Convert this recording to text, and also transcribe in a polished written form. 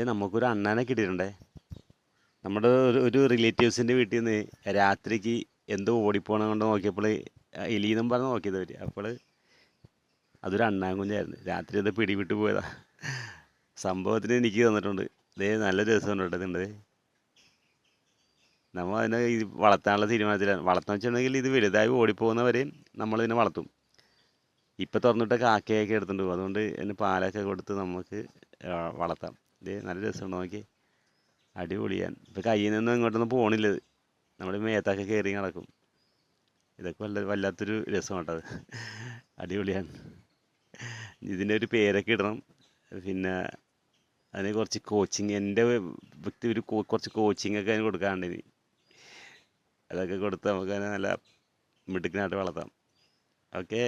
നമുക്കൊരു അണ്ണാനെ കിട്ടിയിട്ടുണ്ടേ. നമ്മുടെ ഒരു റിലേറ്റീവ്സിൻ്റെ വീട്ടിൽ നിന്ന് രാത്രിക്ക് എന്തോ ഓടിപ്പോണ കൊണ്ട് നോക്കിയപ്പോൾ എലീന്നും പറഞ്ഞ് നോക്കിയത് അവർ. അപ്പോൾ അതൊരു അണ്ണാൻ കുഞ്ഞായിരുന്നു. രാത്രി അത് പിടിവിട്ട് പോയതാ. സംഭവത്തിന് എനിക്ക് തന്നിട്ടുണ്ട്. നല്ല രസമുണ്ട് കേട്ടോ ഇതിൻ്റെ. നമ്മൾ അതിനെ വളർത്താനുള്ള തീരുമാനത്തിലാണ്. വളർത്താന്ന് വെച്ചിട്ടുണ്ടെങ്കിൽ ഇത് വലുതായി ഓടിപ്പോകുന്നവരെയും നമ്മളിതിനെ വളർത്തും. ഇപ്പം തുറന്നിട്ട് കാക്കയൊക്കെ എടുത്തുകൊണ്ട് പോകും. അതുകൊണ്ട് അതിന് പാലൊക്കെ കൊടുത്ത് നമുക്ക് വളർത്താം. നല്ല രസമുണ്ട് നോക്കി. അടിപൊളിയാണ്. ഇപ്പം കയ്യിൽ നിന്നും ഇങ്ങോട്ടൊന്നും പോകണില്ല. ഇത് നമ്മുടെ മേത്തൊക്കെ കയറി നടക്കും. ഇതൊക്കെ വല്ലാത്തൊരു രസം കേട്ടത്. അടിപൊളിയാണ്. ഇതിൻ്റെ ഒരു പേരൊക്കെ ഇടണം. പിന്നെ അതിന് കുറച്ച് കോച്ചിങ്, എൻ്റെ വ്യക്തി കുറച്ച് കോച്ചിങ്ങൊക്കെ അതിന് കൊടുക്കാറുണ്ട് ഇനി. അതൊക്കെ കൊടുത്ത് നമുക്ക് അതിനെ നല്ല മിടുക്കിനായിട്ട് വളർത്താം. ഓക്കേ.